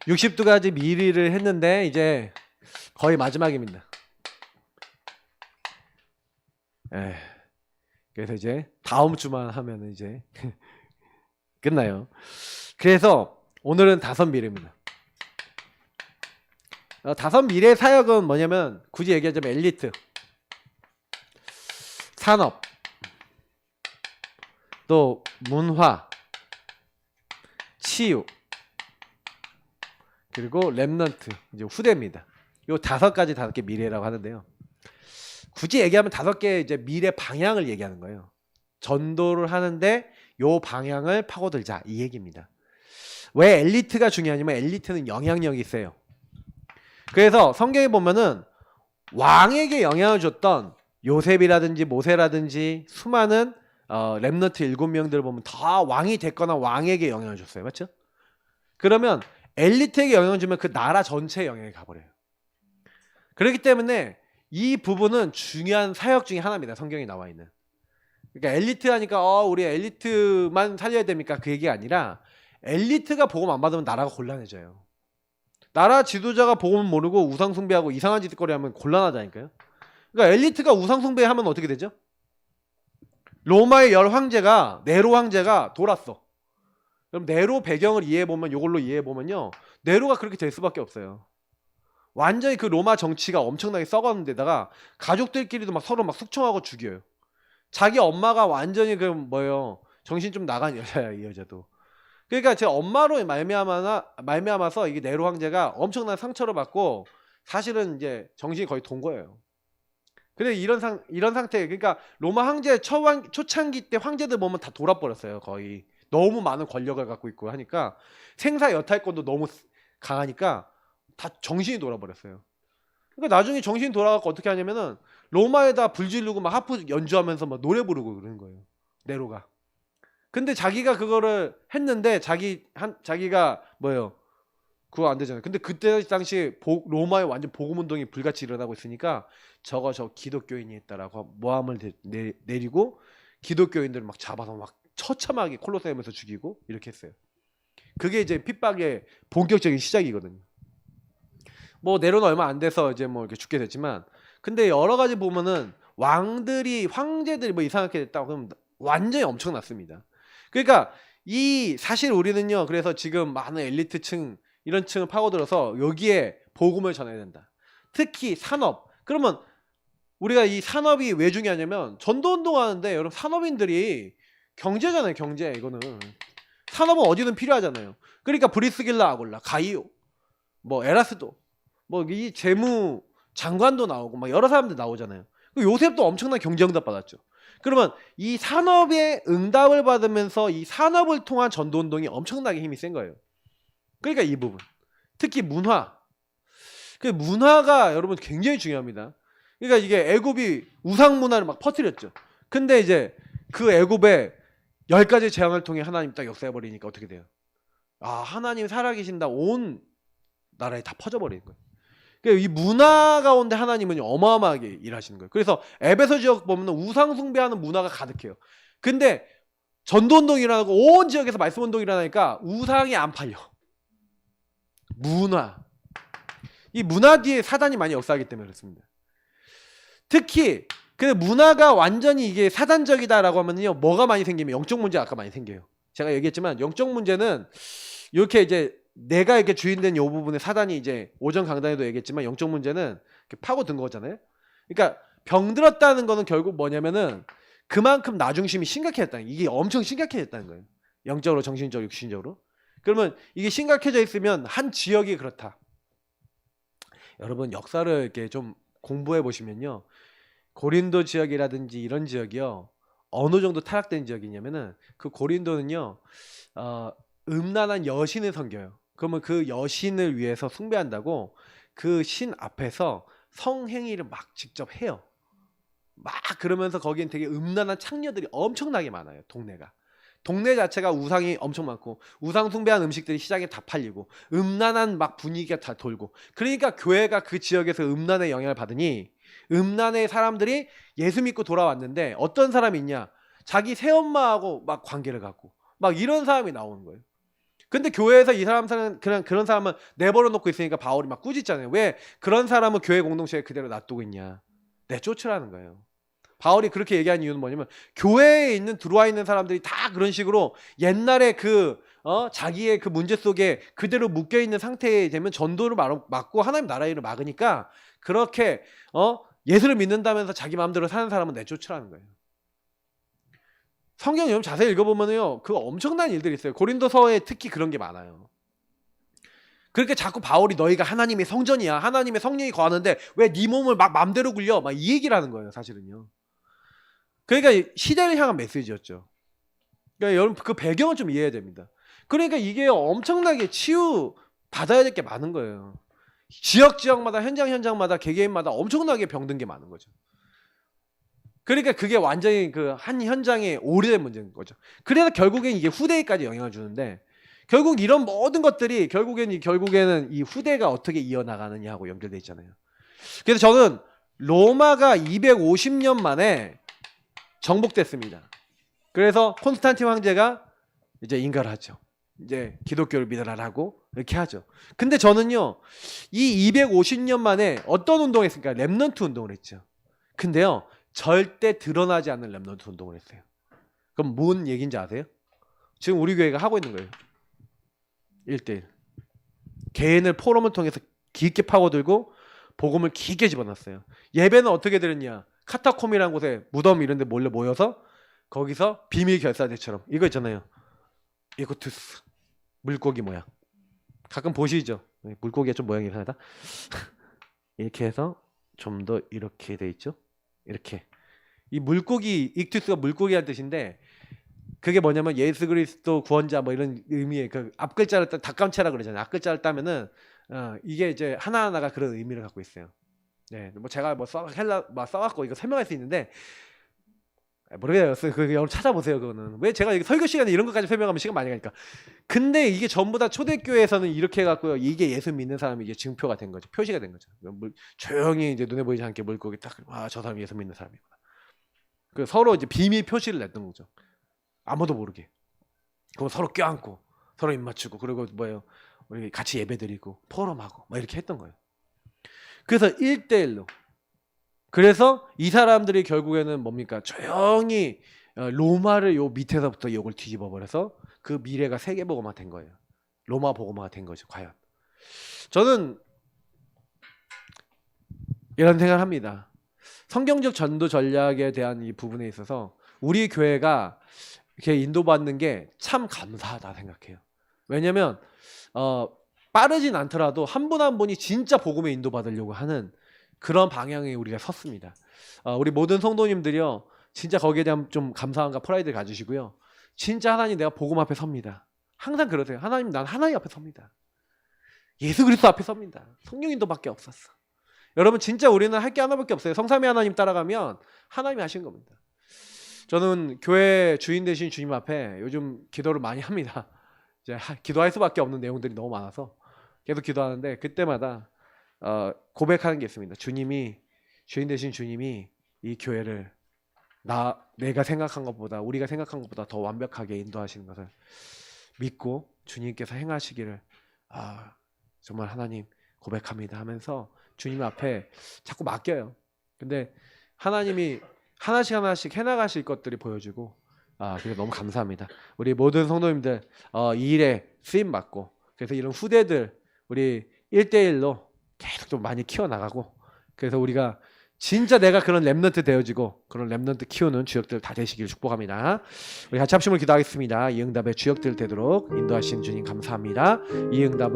60두가지 미리를 했는데 이제 거의 마지막입니다. 그래서 이제 다음 주만 하면 이제 끝나요. 그래서 오늘은 5미래입니다. 5미래 사역은 뭐냐면 굳이 얘기하자면 엘리트, 산업, 또 문화, 치유, 그리고 랩넌트, 이제 후대입니다. 요 5가지 5개 미래라고 하는데요. 굳이 얘기하면 5개 이제 미래 방향을 얘기하는 거예요. 전도를 하는데 요 방향을 파고들자 이 얘기입니다. 왜 엘리트가 중요하냐면 엘리트는 영향력이 있어요. 그래서 성경에 보면은 왕에게 영향을 줬던 요셉이라든지 모세라든지 수많은 렘넌트 7명들을 보면 다 왕이 됐거나 왕에게 영향을 줬어요. 맞죠? 그러면 엘리트에게 영향을 주면 그 나라 전체에 영향이 가버려요. 그렇기 때문에 이 부분은 중요한 사역 중에 하나입니다. 성경에 나와 있는. 그러니까 엘리트 하니까 우리 엘리트만 살려야 됩니까? 그 얘기가 아니라 엘리트가 복음 안 받으면 나라가 곤란해져요. 나라 지도자가 복음을 모르고 우상 숭배하고 이상한 짓거리 하면 곤란하다니까요. 그러니까 엘리트가 우상 숭배하면 어떻게 되죠? 로마의 열 황제가 네로 황제가 돌았어. 그럼 네로 배경을 이해해보면 이걸로 이해해보면요, 네로가 그렇게 될 수밖에 없어요. 완전히 그 로마 정치가 엄청나게 썩었는데다가 가족들끼리도 막 서로 막 숙청하고 죽여요. 자기 엄마가 완전히 그 뭐예요, 정신 좀 나간 여자야, 이 여자도. 그러니까 제 엄마로 말미암아서 이게 네로 황제가 엄청난 상처를 받고 사실은 이제 정신이 거의 돈 거예요. 근데 이런 상태, 그러니까 로마 황제 초창기 때 황제들 보면 다 돌아버렸어요. 거의 너무 많은 권력을 갖고 있고 하니까 생사 여탈권도 너무 강하니까 다 정신이 돌아버렸어요. 그러니까 나중에 정신이 돌아가고 어떻게 하냐면은 로마에다 불 지르고 막 하프 연주하면서 막 노래 부르고 그러는 거예요, 네로가. 근데 자기가 그거를 했는데 자기가 뭐예요? 그거 안 되잖아요. 근데 그때 당시 로마에 완전 복음 운동이 불같이 일어나고 있으니까 저 기독교인이 했다라고 모함을 내리고 기독교인들을 막 잡아서 막 처참하게 콜로세움에서 죽이고 이렇게 했어요. 그게 이제 핍박의 본격적인 시작이거든요. 뭐 네로는 얼마 안 돼서 이제 뭐 이렇게 죽게 됐지만, 근데 여러 가지 보면은 황제들이 뭐 이상하게 됐다고 그러면 완전히 엄청났습니다. 그러니까 사실 우리는요, 그래서 지금 많은 엘리트층 이런 층을 파고들어서 여기에 복음을 전해야 된다. 특히 산업. 그러면 우리가 이 산업이 왜 중요하냐면 전도운동 하는데 여러분 산업인들이 경제잖아요. 경제. 이거는 산업은 어디든 필요하잖아요. 그러니까 브리스길라 아굴라, 가이오, 뭐 에라스도, 뭐 이 재무 장관도 나오고 막 여러 사람들 나오잖아요. 요셉도 엄청난 경제응답 받았죠. 그러면 이 산업의 응답을 받으면서 이 산업을 통한 전도운동이 엄청나게 힘이 센 거예요. 그러니까 이 부분, 특히 문화, 그 문화가 여러분 굉장히 중요합니다. 그러니까 이게 애굽이 우상 문화를 막 퍼뜨렸죠. 근데 이제 그 애굽에 10가지 재앙을 통해 하나님 딱 역사해 버리니까 어떻게 돼요? 하나님 살아계신다, 온 나라에 다 퍼져버리는 거예요. 그러니까 이 문화 가운데 하나님은 어마어마하게 일하시는 거예요. 그래서 에베소 지역 보면 우상 숭배하는 문화가 가득해요. 근데 전도운동이 일어나고 온 지역에서 말씀운동이 일어나니까 우상이 안 팔려. 이 문화 뒤에 사단이 많이 역사하기 때문에 그렇습니다. 특히 그 문화가 완전히 이게 사단적이다라고 하면요, 뭐가 많이 생기면 영적 문제 아까 많이 생겨요. 제가 얘기했지만 영적 문제는 이렇게 이제 내가 이렇게 주인된 이 부분에 사단이 이제 오전 강단에도 얘기했지만 영적 문제는 파고든 거잖아요. 그러니까 병들었다는 거는 결국 뭐냐면은 그만큼 나중심이 심각해졌다는, 이게 엄청 심각해졌다는 거예요. 영적으로, 정신적으로, 육신적으로. 그러면 이게 심각해져 있으면 한 지역이 그렇다. 여러분 역사를 이렇게 좀 공부해 보시면요, 고린도 지역이라든지 이런 지역이요, 어느 정도 타락된 지역이냐면은 그 고린도는요, 음란한 여신을 섬겨요. 그러면 그 여신을 위해서 숭배한다고 그 신 앞에서 성행위를 막 직접 해요. 막 그러면서 거기엔 되게 음란한 창녀들이 엄청나게 많아요. 동네 자체가 우상이 엄청 많고 우상 숭배한 음식들이 시장에 다 팔리고 음란한 막 분위기가 다 돌고, 그러니까 교회가 그 지역에서 음란의 영향을 받으니 음란의 사람들이 예수 믿고 돌아왔는데 어떤 사람이 있냐, 자기 새엄마하고 막 관계를 갖고 막 이런 사람이 나오는 거예요. 근데 교회에서 이 사람은 그냥 그런 사람은 내버려 놓고 있으니까 바울이 막 꾸짖잖아요. 왜 그런 사람은 교회 공동체에 그대로 놔두고 있냐? 내쫓으라는 거예요. 바울이 그렇게 얘기한 이유는 뭐냐면 교회에 있는 들어와 있는 사람들이 다 그런 식으로 옛날에 자기의 그 문제 속에 그대로 묶여 있는 상태에 되면 전도를 막고 하나님 나라의 일을 막으니까 그렇게 예수를 믿는다면서 자기 마음대로 사는 사람은 내쫓으라는 거예요. 성경 여러분 자세히 읽어보면요, 그 엄청난 일들이 있어요. 고린도서에 특히 그런 게 많아요. 그렇게 자꾸 바울이 너희가 하나님의 성전이야, 하나님의 성령이 거하는데 왜 네 몸을 막 맘대로 굴려, 막 이 얘기를 하는 거예요, 사실은요. 그러니까 시대를 향한 메시지였죠. 그러니까 여러분 그 배경을 좀 이해해야 됩니다. 그러니까 이게 엄청나게 치유 받아야 될 게 많은 거예요. 지역마다 현장마다 개개인마다 엄청나게 병든 게 많은 거죠. 그러니까 그게 완전히 그 한 현장의 오래된 문제인 거죠. 그래서 결국엔 이게 후대에까지 영향을 주는데, 결국 이런 모든 것들이 결국에는 이 후대가 어떻게 이어나가느냐하고 연결돼 있잖아요. 그래서 저는 로마가 250년 만에 정복됐습니다. 그래서 콘스탄틴 황제가 이제 인가를 하죠. 이제 기독교를 믿어라라고 이렇게 하죠. 근데 저는요, 이 250년 만에 어떤 운동을 했습니까? 렘넌트 운동을 했죠. 근데요, 절대 드러나지 않는 렘넌트 운동을 했어요. 그럼 뭔 얘기인지 아세요? 지금 우리 교회가 하고 있는 거예요. 1대1 개인을 포럼을 통해서 깊게 파고들고 복음을 깊게 집어넣었어요. 예배는 어떻게 드렸냐? 카타콤이라는 곳에 무덤 이런 데 몰래 모여서 거기서 비밀 결사대처럼 이거 있잖아요. 이고투스 물고기 모양. 가끔 보시죠? 물고기가 좀 모양이 이상하다. 이렇게 해서 좀 더 이렇게 돼 있죠? 이렇게. 이 물고기, 익투스가 물고기란 뜻인데, 그게 뭐냐면 예수 그리스도 구원자 뭐 이런 의미의 그 앞글자를 따 닭감체라 그러잖아요. 앞글자를 따면은 이게 이제 하나하나가 그런 의미를 갖고 있어요. 네, 뭐 제가 써갖고 이거 설명할 수 있는데 모르겠어요. 그 여러분 찾아보세요. 그거는 왜 제가 설교 시간에 이런 것까지 설명하면 시간 많이 가니까. 근데 이게 전부 다 초대교회에서는 이렇게 해갖고요, 이게 예수 믿는 사람이 이게 증표가 된 거죠. 표시가 된 거죠. 조용히 이제 눈에 보이지 않게 물고기 딱, 저 사람이 예수 믿는 사람이구나. 그 서로 이제 비밀 표시를 냈던 거죠. 아무도 모르게. 그럼 서로 껴안고 서로 입 맞추고, 그리고 우리 같이 예배드리고 포럼하고 막 이렇게 했던 거예요. 그래서 1대1로. 그래서 이 사람들이 결국에는 뭡니까? 조용히 로마를 요 밑에서부터 욕을 뒤집어 버려서 그 미래가 세계복음화 된 거예요. 로마 복음화가 된 거죠. 과연. 저는 이런 생각을 합니다. 성경적 전도 전략에 대한 이 부분에 있어서 우리 교회가 이렇게 인도받는 게 참 감사하다 생각해요. 왜냐면 빠르진 않더라도 한 분 한 분이 진짜 복음에 인도받으려고 하는 그런 방향에 우리가 섰습니다. 우리 모든 성도님들이요, 진짜 거기에 대한 좀 감사함과 프라이드를 가지시고요. 진짜 하나님, 내가 복음 앞에 섭니다. 항상 그러세요. 하나님, 난 하나님 앞에 섭니다. 예수 그리스도 앞에 섭니다. 성령 인도밖에 없었어. 여러분, 진짜 우리는 할 게 하나밖에 없어요. 성삼위 하나님 따라가면 하나님이 하신 겁니다. 저는 교회 주인 되신 주님 앞에 요즘 기도를 많이 합니다. 이제 기도할 수밖에 없는 내용들이 너무 많아서 계속 기도하는데, 그때마다 고백하는 게 있습니다. 주인 되신 주님이 이 교회를 내가 생각한 것보다, 우리가 생각한 것보다 더 완벽하게 인도하시는 것을 믿고 주님께서 행하시기를 정말 하나님 고백합니다 하면서 주님 앞에 자꾸 맡겨요. 근데 하나님이 하나씩 해나가실 것들이 보여주고, 그래서 너무 감사합니다. 우리 모든 성도님들 이 일에 쓰임 받고, 그래서 이런 후대들 우리 1대1로 계속 좀 많이 키워나가고, 그래서 우리가 진짜 내가 그런 렘넌트 되어지고 그런 렘넌트 키우는 주역들 다 되시길 축복합니다. 우리 같이 합심을 기도하겠습니다. 이 응답의 주역들 되도록 인도하신 주님 감사합니다. 이 응답